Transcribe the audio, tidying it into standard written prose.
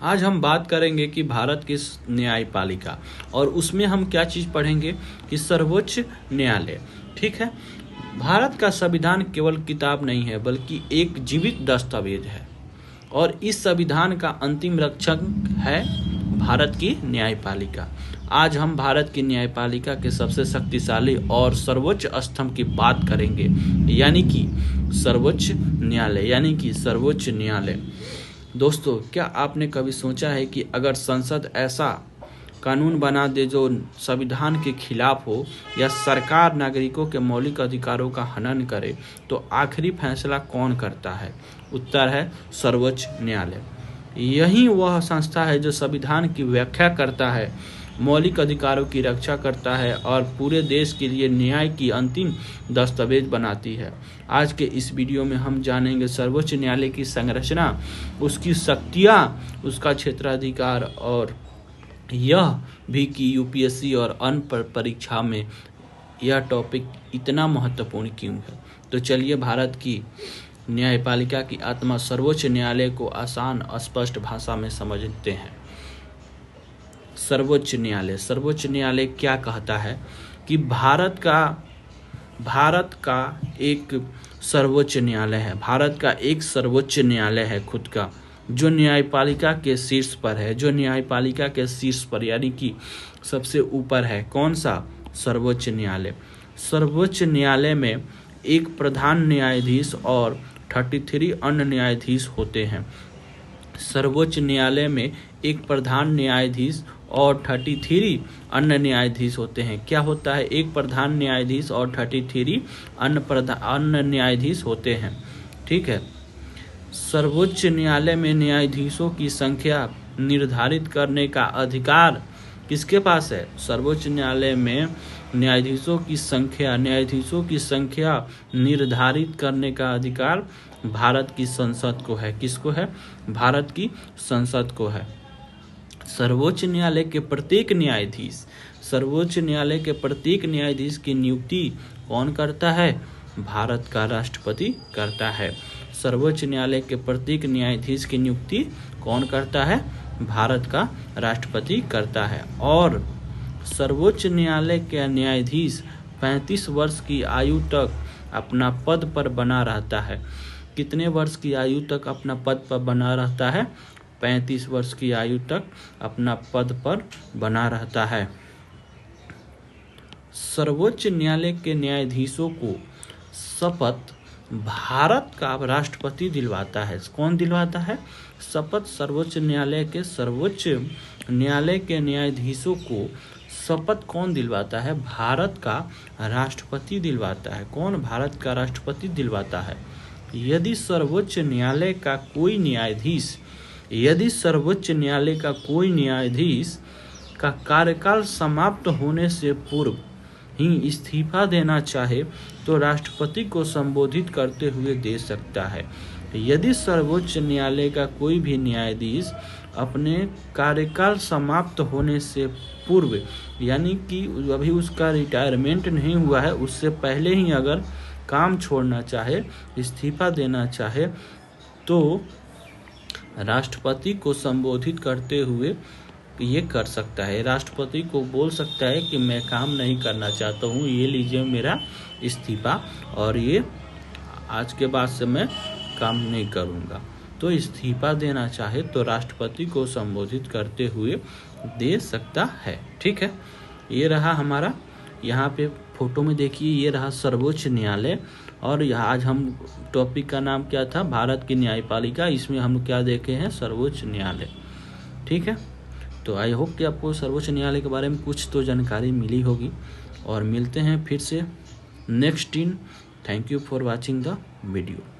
आज हम बात करेंगे कि भारत की न्यायपालिका, और उसमें हम क्या चीज़ पढ़ेंगे कि सर्वोच्च न्यायालय। ठीक है, भारत का संविधान केवल किताब नहीं है बल्कि एक जीवित दस्तावेज है, और इस संविधान का अंतिम रक्षक है भारत की न्यायपालिका। आज हम भारत की न्यायपालिका के सबसे शक्तिशाली और सर्वोच्च स्तंभ की बात करेंगे, यानी कि सर्वोच्च न्यायालय। दोस्तों, क्या आपने कभी सोचा है कि अगर संसद ऐसा कानून बना दे जो संविधान के खिलाफ हो, या सरकार नागरिकों के मौलिक अधिकारों का हनन करे, तो आखिरी फैसला कौन करता है? उत्तर है सर्वोच्च न्यायालय। यही वह संस्था है जो संविधान की व्याख्या करता है, मौलिक अधिकारों की रक्षा करता है और पूरे देश के लिए न्याय की अंतिम दस्तावेज बनाती है। आज के इस वीडियो में हम जानेंगे सर्वोच्च न्यायालय की संरचना, उसकी शक्तियाँ, उसका क्षेत्राधिकार, और यह भी कि यूपीएससी और अन्य परीक्षा में यह टॉपिक इतना महत्वपूर्ण क्यों है। तो चलिए भारत की न्यायपालिका की आत्मा सर्वोच्च न्यायालय को आसान स्पष्ट भाषा में समझते हैं। सर्वोच्च न्यायालय क्या कहता है कि भारत का एक सर्वोच्च न्यायालय है। भारत का एक सर्वोच्च न्यायालय है खुद का, जो न्यायपालिका के शीर्ष पर है, यानी कि सबसे ऊपर है। कौन सा? सर्वोच्च न्यायालय। सर्वोच्च न्यायालय में एक प्रधान न्यायाधीश और 33 अन्य न्यायाधीश होते हैं। सर्वोच्च न्यायालय में एक प्रधान न्यायाधीश और 33 अन्य न्यायाधीश होते हैं। क्या होता है? एक प्रधान न्यायाधीश और 33 अन्य न्यायाधीश होते हैं। ठीक है। सर्वोच्च न्यायालय में न्यायाधीशों की संख्या निर्धारित करने का अधिकार किसके पास है? सर्वोच्च न्यायालय में न्यायाधीशों की संख्या निर्धारित करने का अधिकार भारत की संसद को है। किसको है? भारत की संसद को है। सर्वोच्च न्यायालय के प्रत्येक न्यायाधीश की नियुक्ति कौन करता है? भारत का राष्ट्रपति करता है। सर्वोच्च न्यायालय के प्रत्येक न्यायाधीश की नियुक्ति कौन करता है? भारत का राष्ट्रपति करता है। और सर्वोच्च न्यायालय के न्यायाधीश 35 वर्ष की आयु तक अपना पद पर बना रहता है। कितने वर्ष की आयु तक अपना पद पर बना रहता है? 35 वर्ष की आयु तक अपना पद पर बना रहता है। सर्वोच्च न्यायालय के न्यायाधीशों को शपथ भारत का राष्ट्रपति दिलवाता है। कौन दिलवाता है शपथ? सर्वोच्च न्यायालय के न्यायाधीशों को शपथ कौन दिलवाता है? भारत का राष्ट्रपति दिलवाता है। कौन? भारत का राष्ट्रपति दिलवाता है। यदि सर्वोच्च न्यायालय का कोई न्यायाधीश का कार्यकाल समाप्त होने से पूर्व ही इस्तीफा देना चाहे, तो राष्ट्रपति को संबोधित करते हुए दे सकता है। यदि सर्वोच्च न्यायालय का कोई भी न्यायाधीश अपने कार्यकाल समाप्त होने से पूर्व, यानी कि अभी उसका रिटायरमेंट नहीं हुआ है, उससे पहले ही अगर काम छोड़ना चाहे, इस्तीफा देना चाहे, तो राष्ट्रपति को संबोधित करते हुए ये कर सकता है। राष्ट्रपति को बोल सकता है कि मैं काम नहीं करना चाहता हूँ, ये लीजिए मेरा इस्तीफा, और ये आज के बाद से मैं काम नहीं करूँगा। तो इस्तीफा देना चाहे तो राष्ट्रपति को संबोधित करते हुए दे सकता है। ठीक है, ये रहा हमारा, यहाँ पे फोटो में देखिए, ये रहा सर्वोच्च न्यायालय। और आज हम टॉपिक का नाम क्या था? भारत की न्यायपालिका। इसमें हम क्या देखे हैं? सर्वोच्च न्यायालय। ठीक है, तो आई होप कि आपको सर्वोच्च न्यायालय के बारे में कुछ तो जानकारी मिली होगी, और मिलते हैं फिर से नेक्स्ट दिन। Thank you for watching the video.